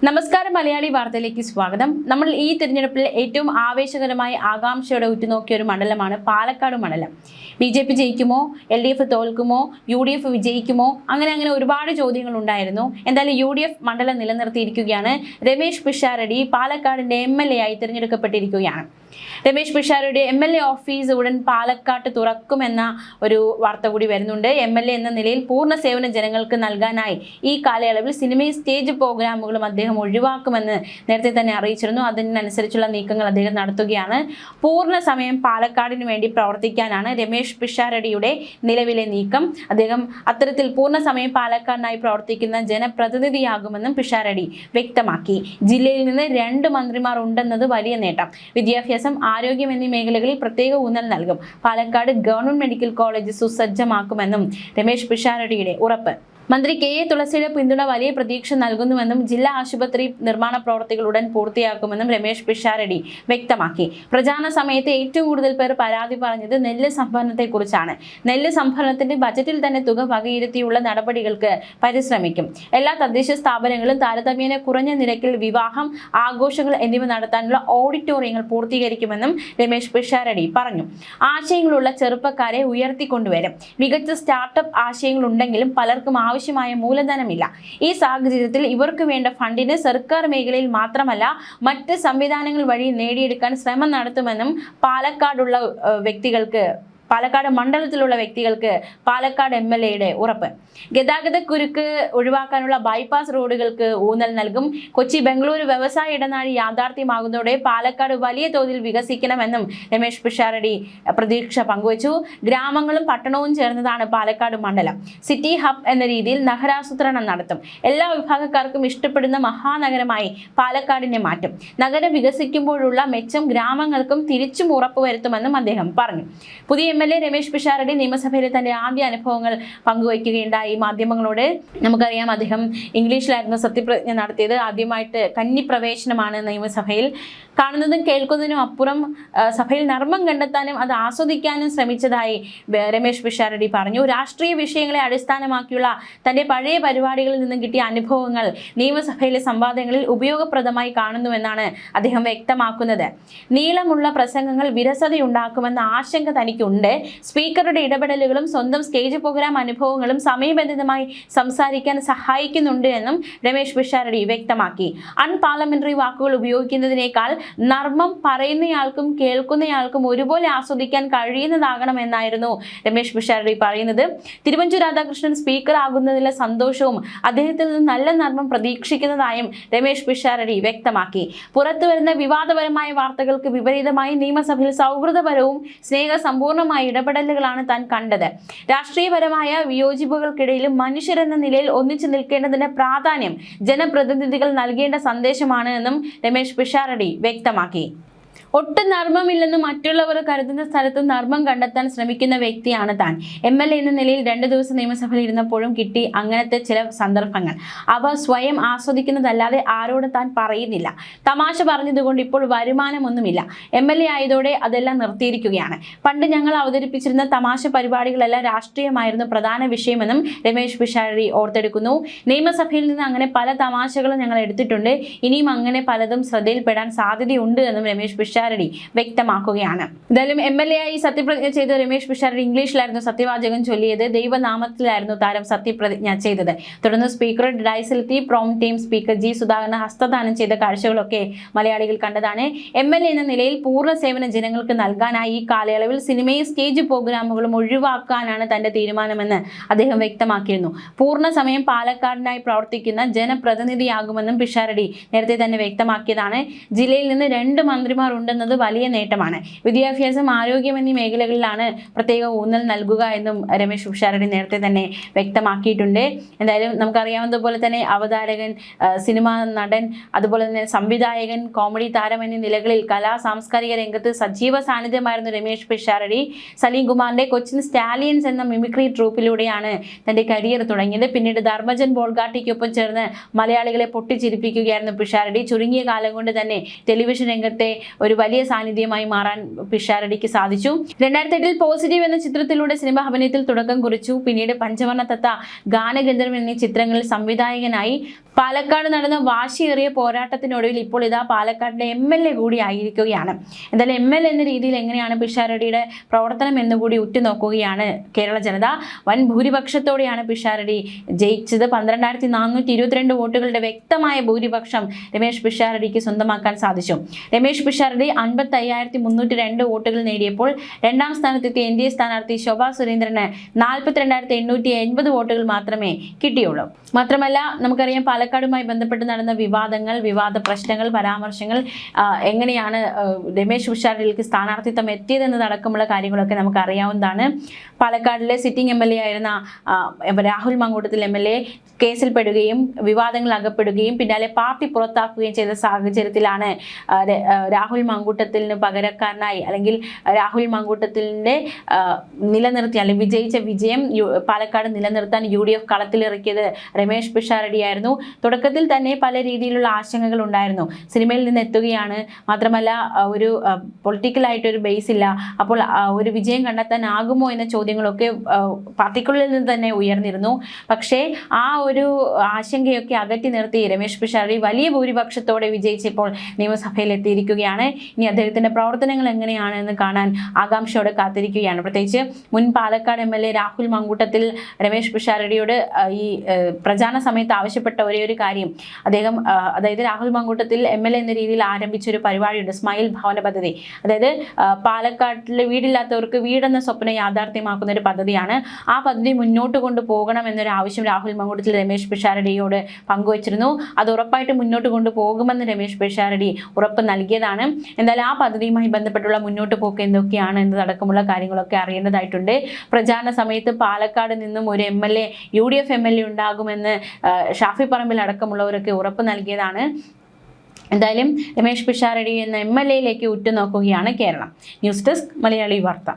നമസ്കാരം, മലയാളി വാർത്തയിലേക്ക് സ്വാഗതം. നമ്മൾ ഈ തിരഞ്ഞെടുപ്പിൽ ഏറ്റവും ആവേശകരമായി ആകാംക്ഷയോടെ ഉറ്റുനോക്കിയ ഒരു മണ്ഡലമാണ് പാലക്കാട് മണ്ഡലം. BJP ജയിക്കുമോ, LDF തോൽക്കുമോ, UDF വിജയിക്കുമോ, അങ്ങനെ ഒരുപാട് ചോദ്യങ്ങൾ ഉണ്ടായിരുന്നു. എന്തായാലും UDF മണ്ഡലം നിലനിർത്തിയിരിക്കുകയാണ്. രമേശ് പിഷാരടി പാലക്കാടിന്റെ MLA ആയി തിരഞ്ഞെടുക്കപ്പെട്ടിരിക്കുകയാണ്. രമേശ് പിഷാരടി MLA ഓഫീസ് ഉടൻ പാലക്കാട്ട് തുറക്കുമെന്ന ഒരു വാർത്ത കൂടി വരുന്നുണ്ട്. MLA എന്ന നിലയിൽ പൂർണ്ണ സേവനം ജനങ്ങൾക്ക് നൽകാനായി ഈ കാലയളവിൽ സിനിമയും സ്റ്റേജ് പ്രോഗ്രാമുകളും അദ്ദേഹം ഒഴിവാക്കുമെന്ന് നേരത്തെ തന്നെ അറിയിച്ചിരുന്നു. അതിനനുസരിച്ചുള്ള നീക്കങ്ങൾ അദ്ദേഹം നടത്തുകയാണ്. പൂർണ്ണ സമയം പാലക്കാടിന് വേണ്ടി പ്രവർത്തിക്കാനാണ് രമേശ് പിഷാരടിയുടെ നിലവിലെ നീക്കം. അദ്ദേഹം അത്തരത്തിൽ പൂർണ്ണ സമയം പാലക്കാടിനായി പ്രവർത്തിക്കുന്ന ജനപ്രതിനിധിയാകുമെന്നും പിഷാരടി വ്യക്തമാക്കി. ജില്ലയിൽ നിന്ന് 2 മന്ത്രിമാർ ഉണ്ടെന്നത് വലിയ നേട്ടം. വിദ്യാഭ്യാസം, ആരോഗ്യം എന്നീ മേഖലകളിൽ പ്രത്യേക ഊന്നൽ നൽകും. പാലക്കാട് ഗവൺമെന്റ് മെഡിക്കൽ കോളേജ് സുസജ്ജമാക്കുമെന്നും രമേശ് പിഷാരടിയുടെ ഉറപ്പ്. മന്ത്രി KA തുളസിയുടെ പിന്തുണ വലിയ പ്രതീക്ഷ നൽകുന്നുവെന്നും ജില്ലാ ആശുപത്രി നിർമ്മാണ പ്രവർത്തികൾ ഉടൻ പൂർത്തിയാക്കുമെന്നും രമേശ് പിഷാരടി വ്യക്തമാക്കി. പ്രചാരണ സമയത്ത് ഏറ്റവും കൂടുതൽ പേർ പരാതി പറഞ്ഞത് നെല്ല് സംഭരണത്തെക്കുറിച്ചാണ്. നെല്ല് സംഭരണത്തിന്റെ ബജറ്റിൽ തന്നെ തുക വകയിരുത്തിയുള്ള നടപടികൾക്ക് പരിശ്രമിക്കും. എല്ലാ തദ്ദേശ സ്ഥാപനങ്ങളും താരതമ്യേന കുറഞ്ഞ നിരക്കിൽ വിവാഹം, ആഘോഷങ്ങൾ എന്നിവ നടത്താനുള്ള ഓഡിറ്റോറിയങ്ങൾ പൂർത്തീകരിക്കുമെന്നും രമേശ് പിഷാരടി പറഞ്ഞു. ആശയങ്ങളുള്ള ചെറുപ്പക്കാരെ ഉയർത്തിക്കൊണ്ടുവരും. മികച്ച സ്റ്റാർട്ടപ്പ് ആശയങ്ങളുണ്ടെങ്കിലും പലർക്കും ആവശ്യമായ മൂലധനമില്ല. ഈ സാഹചര്യത്തിൽ ഇവർക്ക് വേണ്ട ഫണ്ടിന് സർക്കാർ മേഖലയിൽ മാത്രമല്ല മറ്റ് സംവിധാനങ്ങൾ വഴി നേടിയെടുക്കാൻ ശ്രമം നടത്തുമെന്നും പാലക്കാട് മണ്ഡലത്തിലുള്ള വ്യക്തികൾക്ക് പാലക്കാട് MLAയുടെ ഉറപ്പ്. ഗതാഗത കുരുക്ക് ഒഴിവാക്കാനുള്ള ബൈപ്പാസ് റോഡുകൾക്ക് ഊന്നൽ നൽകും. കൊച്ചി ബംഗളൂരു വ്യവസായ ഇടനാഴി യാഥാർത്ഥ്യമാകുന്നതോടെ പാലക്കാട് വലിയ തോതിൽ വികസിക്കണമെന്നും രമേശ് പിഷാരടി പ്രതീക്ഷ പങ്കുവച്ചു. ഗ്രാമങ്ങളും പട്ടണവും ചേർന്നതാണ് പാലക്കാട് മണ്ഡലം. സിറ്റി ഹബ് എന്ന രീതിയിൽ നഗരാസൂത്രണം നടത്തും. എല്ലാ വിഭാഗക്കാർക്കും ഇഷ്ടപ്പെടുന്ന മഹാനഗരമായി പാലക്കാടിനെ മാറ്റും. നഗരം വികസിക്കുമ്പോഴുള്ള മെച്ചം ഗ്രാമങ്ങൾക്കും തിരിച്ചും ഉറപ്പുവരുത്തുമെന്നും അദ്ദേഹം പറഞ്ഞു. പുതിയ MLA രമേശ് പിഷാരടി നിയമസഭയിലെ തന്റെ ആദ്യ അനുഭവങ്ങൾ പങ്കുവയ്ക്കുകയുണ്ടായി മാധ്യമങ്ങളോട്. നമുക്കറിയാം, അദ്ദേഹം ഇംഗ്ലീഷിലായിരുന്നു സത്യപ്രതിജ്ഞ നടത്തിയത്. ആദ്യമായിട്ട് കന്നിപ്രവേശനമാണ് നിയമസഭയിൽ. കാണുന്നതും കേൾക്കുന്നതിനും അപ്പുറം സഭയിൽ നർമ്മം കണ്ടെത്താനും അത് ആസ്വദിക്കാനും ശ്രമിച്ചതായി രമേശ് പിഷാരടി പറഞ്ഞു. രാഷ്ട്രീയ വിഷയങ്ങളെ അടിസ്ഥാനമാക്കിയുള്ള തന്റെ പഴയ പരിപാടികളിൽ നിന്നും കിട്ടിയ അനുഭവങ്ങൾ നിയമസഭയിലെ സംവാദങ്ങളിൽ ഉപയോഗപ്രദമായി കാണുന്നുവെന്നാണ് അദ്ദേഹം വ്യക്തമാക്കുന്നത്. നീളമുള്ള പ്രസംഗങ്ങൾ വിരസതയുണ്ടാക്കുമെന്ന ആശങ്ക തനിക്കുണ്ട്. സ്പീക്കറുടെ ഇടപെടലുകളും സ്വന്തം സ്റ്റേജ് പ്രോഗ്രാം അനുഭവങ്ങളും സമയബന്ധിതമായി സംസാരിക്കാൻ സഹായിക്കുന്നുണ്ട് എന്നും രമേശ് പിഷാരടി വ്യക്തമാക്കി. അൺപാർലമെന്ററി വാക്കുകൾ ഉപയോഗിക്കുന്നതിനേക്കാൾ നർമ്മം പറയുന്നയാൾക്കും കേൾക്കുന്നയാൾക്കും ഒരുപോലെ ആസ്വദിക്കാൻ കഴിയുന്നതാകണമെന്നായിരുന്നു രമേശ് പിഷാരടി പറയുന്നത്. തിരുവഞ്ചൂർ രാധാകൃഷ്ണൻ സ്പീക്കർ ആകുന്നതിലെ സന്തോഷവും അദ്ദേഹത്തിൽ നിന്ന് നല്ല നർമ്മം പ്രതീക്ഷിക്കുന്നതായും രമേശ് പിഷാരടി വ്യക്തമാക്കി. പുറത്തുവരുന്ന വിവാദപരമായ വാർത്തകൾക്ക് വിപരീതമായി നിയമസഭയിൽ സൗഹൃദപരവും സ്നേഹസമ്പൂർണമായ ഇടപെടലുകളാണ് താൻ കണ്ടത്. രാഷ്ട്രീയപരമായ വിയോജിപ്പുകൾക്കിടയിലും മനുഷ്യരെന്ന നിലയിൽ ഒന്നിച്ചു നിൽക്കേണ്ടതിന്റെ പ്രാധാന്യം ജനപ്രതിനിധികൾ നൽകേണ്ട സന്ദേശമാണ് എന്നും രമേശ് പിഷാരടി വ്യക്തമാക്കി. ഒട്ടും നർമ്മമില്ലെന്ന് മറ്റുള്ളവർ കരുതുന്ന സ്ഥലത്ത് നർമ്മം കണ്ടെത്താൻ ശ്രമിക്കുന്ന വ്യക്തിയാണ് താൻ. MLA എന്ന നിലയിൽ 2 ദിവസം നിയമസഭയിൽ ഇരുന്നപ്പോഴും കിട്ടി അങ്ങനത്തെ ചില സന്ദർഭങ്ങൾ. അവ സ്വയം ആസ്വദിക്കുന്നതല്ലാതെ ആരോട് താൻ പറയുന്നില്ല. തമാശ പറഞ്ഞതുകൊണ്ട് ഇപ്പോൾ വരുമാനമൊന്നുമില്ല. MLA ആയതോടെ അതെല്ലാം നിർത്തിയിരിക്കുകയാണ്. പണ്ട് ഞങ്ങൾ അവതരിപ്പിച്ചിരുന്ന തമാശ പരിപാടികളെല്ലാം രാഷ്ട്രീയമായിരുന്നു പ്രധാന വിഷയമെന്നും രമേശ് പിഷാരടി ഓർത്തെടുക്കുന്നു. നിയമസഭയിൽ നിന്ന് അങ്ങനെ പല തമാശകളും ഞങ്ങൾ എടുത്തിട്ടുണ്ട്. ഇനിയും അങ്ങനെ പലതും ശ്രദ്ധയിൽപ്പെടാൻ സാധ്യതയുണ്ട് എന്നും രമേശ് പിഷാരടി വ്യക്തമാക്കുകയാണ്. എന്തായാലും MLA ആയി സത്യപ്രതിജ്ഞ ചെയ്ത രമേശ് പിഷാരടി ഇംഗ്ലീഷിലായിരുന്നു സത്യവാചകം ചൊല്ലിയത്. ദൈവനാമത്തിലായിരുന്നു താരം സത്യപ്രതിജ്ഞ ചെയ്തത്. തുടർന്ന് സ്പീക്കറുടെ ഡയസിലെത്തി പ്രോം ടൈം സ്പീക്കർ G. സുധാകരന് ഹസ്തദാനം ചെയ്ത കാഴ്ചകളൊക്കെ മലയാളികൾ കണ്ടതാണ്. MLA എന്ന നിലയിൽ പൂർണ്ണ സേവനം ജനങ്ങൾക്ക് നൽകാനായി ഈ കാലയളവിൽ സിനിമയും സ്റ്റേജ് പ്രോഗ്രാമുകളും ഒഴിവാക്കാനാണ് തന്റെ തീരുമാനമെന്ന് അദ്ദേഹം വ്യക്തമാക്കിയിരുന്നു. പൂർണ്ണ സമയം പാലക്കാടിനായി പ്രവർത്തിക്കുന്ന ജനപ്രതിനിധിയാകുമെന്നും പിഷാരടി നേരത്തെ തന്നെ വ്യക്തമാക്കിയതാണ്. ജില്ലയിൽ നിന്ന് 2 മന്ത്രിമാർ ഉണ്ടെന്നത് വലിയ നേട്ടമാണ്. വിദ്യാഭ്യാസം, ആരോഗ്യം എന്നീ മേഖലകളിലാണ് പ്രത്യേക ഊന്നൽ നൽകുക എന്നും രമേശ് പിഷാരടി നേരത്തെ തന്നെ വ്യക്തമാക്കിയിട്ടുണ്ട്. എന്തായാലും നമുക്കറിയാവുന്നതുപോലെ തന്നെ അവതാരകൻ, സിനിമാ നടൻ, അതുപോലെ തന്നെ സംവിധായകൻ, കോമഡി താരം എന്നീ നിലകളിൽ കലാ സാംസ്കാരിക രംഗത്ത് സജീവ സാന്നിധ്യമായിരുന്നു രമേശ് പിഷാരടി. സലീം കുമാറിന്റെ കൊച്ചിൻ സ്റ്റാലിയൻസ് എന്ന മിമിക്രി ട്രൂപ്പിലൂടെയാണ് തന്റെ കരിയർ തുടങ്ങിയത്. പിന്നീട് ധർമ്മജൻ ബോൾഗാട്ടിക്കൊപ്പം ചേർന്ന് മലയാളികളെ പൊട്ടിച്ചിരിപ്പിക്കുകയായിരുന്നു പിഷാരടി. ചുരുങ്ങിയ കാലം കൊണ്ട് തന്നെ ടെലിവിഷൻ രംഗത്തെ ഒരു വലിയ സാന്നിധ്യമായി മാറാൻ പിഷാരടിക്ക് സാധിച്ചു. 2008 പോസിറ്റീവ് എന്ന ചിത്രത്തിലൂടെ സിനിമ അഭിനയത്തിൽ തുടക്കം കുറിച്ചു. പിന്നീട് പഞ്ചവർണ്ണ തത്ത, ഗാനഗന്ധർവൻ എന്നീ ചിത്രങ്ങളിൽ സംവിധായകനായി. പാലക്കാട് നടന്ന വാശിയേറിയ പോരാട്ടത്തിനൊടുവിൽ ഇപ്പോൾ ഇതാ പാലക്കാടിന്റെ MLA കൂടി ആയിരിക്കുകയാണ്. എന്തായാലും MLA എന്ന രീതിയിൽ എങ്ങനെയാണ് പിഷാരടിയുടെ പ്രവർത്തനം എന്നുകൂടി ഉറ്റുനോക്കുകയാണ് കേരള ജനത. വൻ ഭൂരിപക്ഷത്തോടെയാണ് പിഷാരടി ജയിച്ചത്. 12,422 വോട്ടുകളുടെ വ്യക്തമായ ഭൂരിപക്ഷം രമേശ് പിഷാരടിക്ക് സ്വന്തമാക്കാൻ സാധിച്ചു. രമേശ് പിഷാരടി 55,302 വോട്ടുകൾ നേടിയപ്പോൾ രണ്ടാം സ്ഥാനത്തെത്തിയ NDA സ്ഥാനാർത്ഥി ശോഭാ സുരേന്ദ്രന് 42,880 വോട്ടുകൾ മാത്രമേ കിട്ടിയുള്ളൂ. മാത്രമല്ല, നമുക്കറിയാം പാലക്കാടുമായി ബന്ധപ്പെട്ട് നടന്ന വിവാദങ്ങൾ, വിവാദ പ്രശ്നങ്ങൾ, പരാമർശങ്ങൾ, എങ്ങനെയാണ് രമേശ് പിഷാരടിക്ക് സ്ഥാനാർത്ഥിത്വം എത്തിയതെന്നതടക്കമുള്ള കാര്യങ്ങളൊക്കെ നമുക്ക് അറിയാവുന്നതാണ്. പാലക്കാടിലെ സിറ്റിംഗ് MLA ആയിരുന്ന രാഹുൽ മാങ്കൂട്ടത്തിൽ MLA കേസിൽപ്പെടുകയും വിവാദങ്ങൾ അകപ്പെടുകയും പിന്നാലെ പാർട്ടി പുറത്താക്കുകയും ചെയ്ത സാഹചര്യത്തിലാണ് രാഹുൽ മാങ്കൂട്ടത്തിന് പകരക്കാരനായി, അല്ലെങ്കിൽ രാഹുൽ മാങ്കൂട്ടത്തിൻ്റെ നിലനിർത്തിയ അല്ലെങ്കിൽ വിജയിച്ച വിജയം പാലക്കാട് നിലനിർത്താൻ UDF കളത്തിലിറക്കിയത് രമേശ് പിഷാരടിയായിരുന്നു. തുടക്കത്തിൽ തന്നെ പല രീതിയിലുള്ള ആശങ്കകൾ ഉണ്ടായിരുന്നു. സിനിമയിൽ നിന്ന് എത്തുകയാണ്, മാത്രമല്ല ഒരു പൊളിറ്റിക്കലായിട്ടൊരു ബേസ് ഇല്ല, അപ്പോൾ ഒരു വിജയം കണ്ടെത്താനാകുമോ എന്ന ചോദ്യങ്ങളൊക്കെ പാർട്ടിക്കുള്ളിൽ നിന്ന് തന്നെ ഉയർന്നിരുന്നു. പക്ഷേ ആ ഒരു ആശങ്കയൊക്കെ അകറ്റി നിർത്തി രമേശ് പിഷാരടി വലിയ ഭൂരിപക്ഷത്തോടെ വിജയിച്ചപ്പോൾ നിയമസഭയിൽ എത്തിയിരിക്കുകയാണ്. ഇനി അദ്ദേഹത്തിന്റെ പ്രവർത്തനങ്ങൾ എങ്ങനെയാണെന്ന് കാണാൻ ആകാംക്ഷയോടെ കാത്തിരിക്കുകയാണ്. പ്രത്യേകിച്ച് മുൻ പാലക്കാട് MLA രാഹുൽ മാങ്കൂട്ടത്തിൽ രമേശ് പിഷാരടിയോട് ഈ പ്രചാരണ സമയത്ത് ആവശ്യപ്പെട്ട ഒരേ ഒരു കാര്യം, അദ്ദേഹം അതായത് രാഹുൽ മാങ്കൂട്ടത്തിൽ MLA എന്ന രീതിയിൽ ആരംഭിച്ചൊരു പരിപാടിയുണ്ട്, സ്മൈൽ ഭവന പദ്ധതി. അതായത് പാലക്കാട്ടിൽ വീടില്ലാത്തവർക്ക് വീടെന്ന സ്വപ്നം യാഥാർത്ഥ്യമാക്കുന്ന ഒരു പദ്ധതിയാണ്. ആ പദ്ധതി മുന്നോട്ട് കൊണ്ടുപോകണം എന്നൊരു ആവശ്യം രാഹുൽ മാങ്കൂട്ടത്തിൽ രമേശ് പിഷാരടിയോട് പങ്കുവച്ചിരുന്നു. അത് ഉറപ്പായിട്ട് മുന്നോട്ട് കൊണ്ടുപോകുമെന്ന് രമേശ് പിഷാരടി ഉറപ്പ് നൽകിയതാണ്. എന്നാൽ ആ പദ്ധതിയുമായി ബന്ധപ്പെട്ടുള്ള മുന്നോട്ട് പോക്ക് എന്തൊക്കെയാണ് എന്നതടക്കമുള്ള കാര്യങ്ങളൊക്കെ അറിയേണ്ടതായിട്ടുണ്ട്. പ്രചാരണ സമയത്ത് പാലക്കാട് നിന്നും ഒരു MLA UDF MLA ഉണ്ടാകുമെന്ന് ഷാഫി പറമ്പിൽ അടക്കമുള്ളവരൊക്കെ ഉറപ്പ് നൽകിയതാണ്. എന്തായാലും രമേശ് പിഷാരടി എന്ന MLA യിലേക്ക് ഉറ്റുനോക്കുകയാണ് കേരളം. ന്യൂസ് ഡെസ്ക് മലയാളി വാർത്ത.